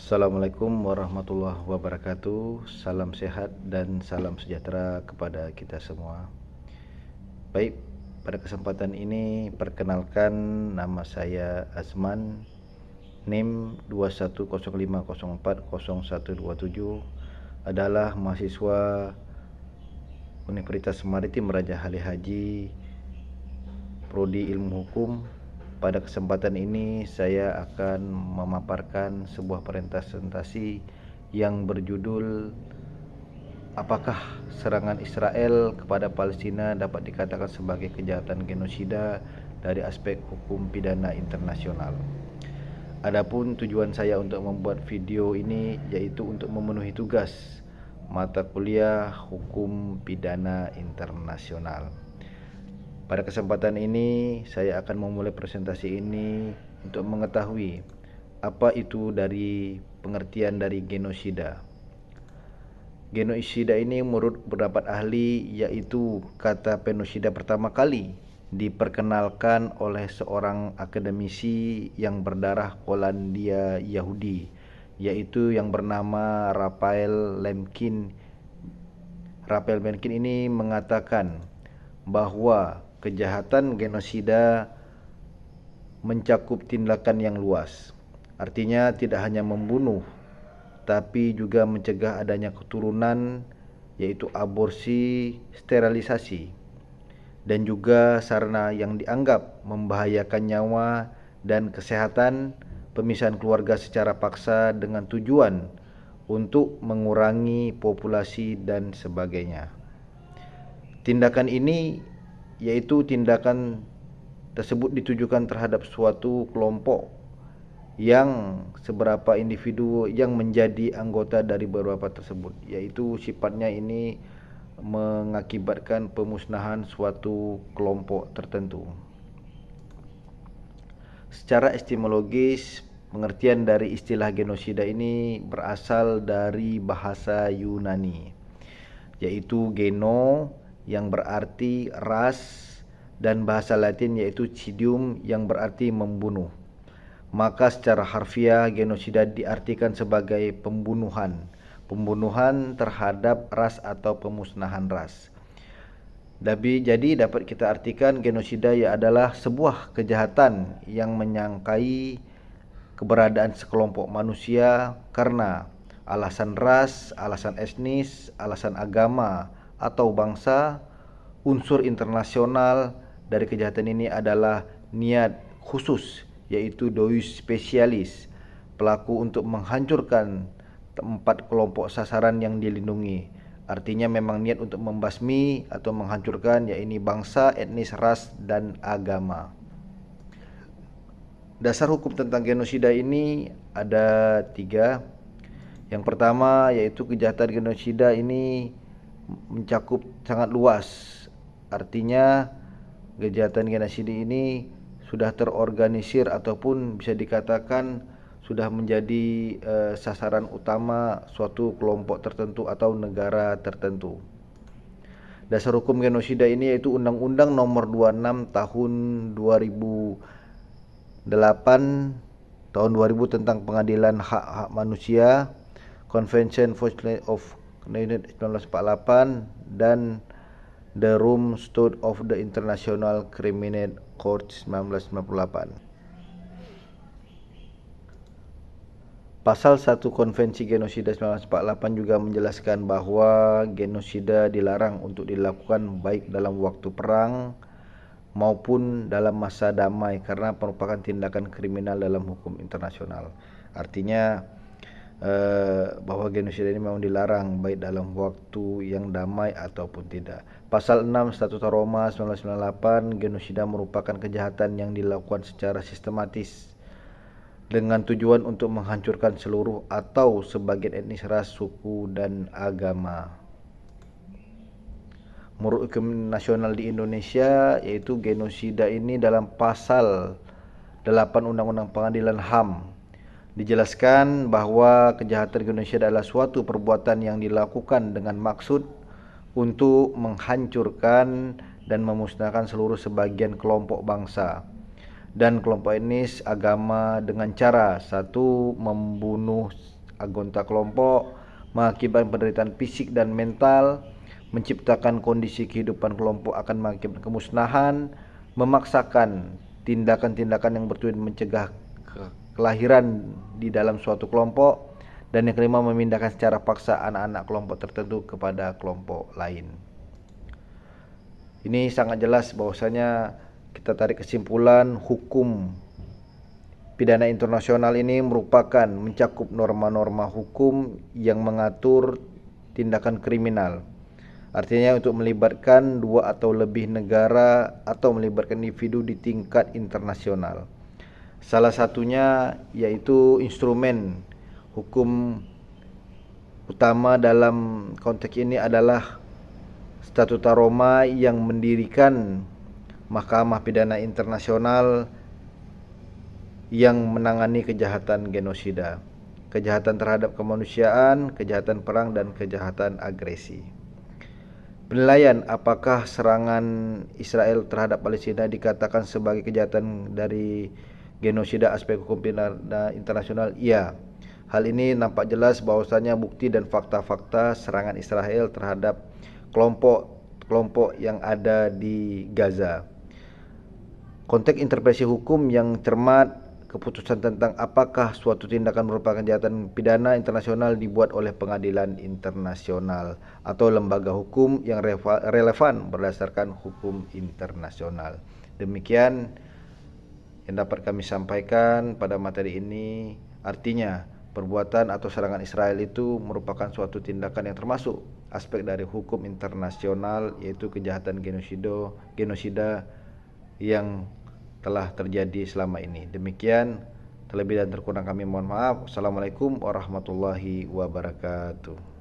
Assalamualaikum warahmatullahi wabarakatuh. Salam sehat dan salam sejahtera kepada kita semua. Baik, pada kesempatan ini perkenalkan, nama saya Azman, NIM 2105040127, adalah mahasiswa Universitas Maritim Raja Saleh Haji, Prodi Ilmu Hukum. Pada kesempatan ini saya akan memaparkan sebuah presentasi yang berjudul apakah serangan Israel kepada Palestina dapat dikatakan sebagai kejahatan genosida dari aspek hukum pidana internasional. Adapun tujuan saya untuk membuat video ini yaitu untuk memenuhi tugas mata kuliah Hukum Pidana Internasional. Pada kesempatan ini saya akan memulai presentasi ini untuk mengetahui apa itu dari pengertian dari genosida. Genosida ini menurut pendapat ahli yaitu kata genosida pertama kali diperkenalkan oleh seorang akademisi yang berdarah Polandia Yahudi, yaitu yang bernama Raphael Lemkin. Raphael Lemkin ini mengatakan bahwa kejahatan genosida mencakup tindakan yang luas. Artinya tidak hanya membunuh, tapi juga mencegah adanya keturunan, yaitu aborsi, sterilisasi, dan juga sarana yang dianggap membahayakan nyawa dan kesehatan, pemisahan keluarga secara paksa dengan tujuan untuk mengurangi populasi dan sebagainya. Tindakan ini yaitu tindakan tersebut ditujukan terhadap suatu kelompok yang seberapa individu yang menjadi anggota dari beberapa tersebut, yaitu sifatnya ini mengakibatkan pemusnahan suatu kelompok tertentu. Secara etimologis, pengertian dari istilah genosida ini berasal dari bahasa Yunani, yaitu geno yang berarti ras, dan bahasa Latin yaitu cidium yang berarti membunuh. Maka secara harfiah genosida diartikan sebagai pembunuhan terhadap ras atau pemusnahan ras. Jadi dapat kita artikan genosida adalah sebuah kejahatan yang menyangkai keberadaan sekelompok manusia karena alasan ras, alasan etnis, alasan agama atau bangsa. Unsur internasional dari kejahatan ini adalah niat khusus, yaitu deus spesialis, pelaku untuk menghancurkan tempat kelompok sasaran yang dilindungi. Artinya memang niat untuk membasmi atau menghancurkan, yaitu bangsa, etnis, ras, dan agama. Dasar hukum tentang genosida ini ada 3. Yang pertama yaitu kejahatan genosida ini mencakup sangat luas. Artinya kejahatan genosida ini sudah terorganisir ataupun bisa dikatakan sudah menjadi sasaran utama suatu kelompok tertentu atau negara tertentu. Dasar hukum genosida ini yaitu Undang-Undang Nomor 26 Tahun 2008 tahun 2000 tentang Pengadilan Hak-Hak Manusia, Convention of 1948, dan The Rome Statute of the International Criminal Court 1998. Pasal 1 Konvensi Genosida 1948 juga menjelaskan bahwa genosida dilarang untuk dilakukan baik dalam waktu perang maupun dalam masa damai karena merupakan tindakan kriminal dalam hukum internasional. Artinya bahwa genosida ini memang dilarang baik dalam waktu yang damai ataupun tidak. Pasal 6 Statuta Roma 1998, genosida merupakan kejahatan yang dilakukan secara sistematis dengan tujuan untuk menghancurkan seluruh atau sebagian etnis, ras, suku, dan agama. Menurut hukum nasional di Indonesia, yaitu genosida ini dalam pasal 8 Undang-Undang Pengadilan HAM dijelaskan bahwa kejahatan genosida adalah suatu perbuatan yang dilakukan dengan maksud untuk menghancurkan dan memusnahkan seluruh sebagian kelompok bangsa dan kelompok etnis agama dengan cara satu, membunuh anggota kelompok, mengakibatkan penderitaan fisik dan mental, menciptakan kondisi kehidupan kelompok akan mengakibatkan kemusnahan, memaksakan tindakan-tindakan yang bertujuan mencegah kelahiran di dalam suatu kelompok, dan yang kelima, memindahkan secara paksa anak-anak kelompok tertentu kepada kelompok lain. Ini sangat jelas bahwasanya kita tarik kesimpulan hukum pidana internasional ini merupakan mencakup norma-norma hukum yang mengatur tindakan kriminal. Artinya untuk melibatkan dua atau lebih negara atau melibatkan individu di tingkat internasional. Salah satunya yaitu instrumen hukum utama dalam konteks ini adalah Statuta Roma yang mendirikan Mahkamah Pidana Internasional yang menangani kejahatan genosida, kejahatan terhadap kemanusiaan, kejahatan perang, dan kejahatan agresi. Penilaian apakah serangan Israel terhadap Palestina dikatakan sebagai kejahatan dari genosida aspek hukum pidana internasional? Iya. Hal ini nampak jelas bahwasanya bukti dan fakta-fakta serangan Israel terhadap kelompok yang ada di Gaza. Konteks interpretasi hukum yang cermat, keputusan tentang apakah suatu tindakan merupakan kejahatan pidana internasional dibuat oleh pengadilan internasional atau lembaga hukum yang relevan berdasarkan hukum internasional. Demikian yang dapat kami sampaikan pada materi ini. Artinya, perbuatan atau serangan Israel itu merupakan suatu tindakan yang termasuk aspek dari hukum internasional, yaitu kejahatan genosida yang telah terjadi selama ini. Demikian, terlebih dan terkurang kami mohon maaf. Assalamualaikum warahmatullahi wabarakatuh.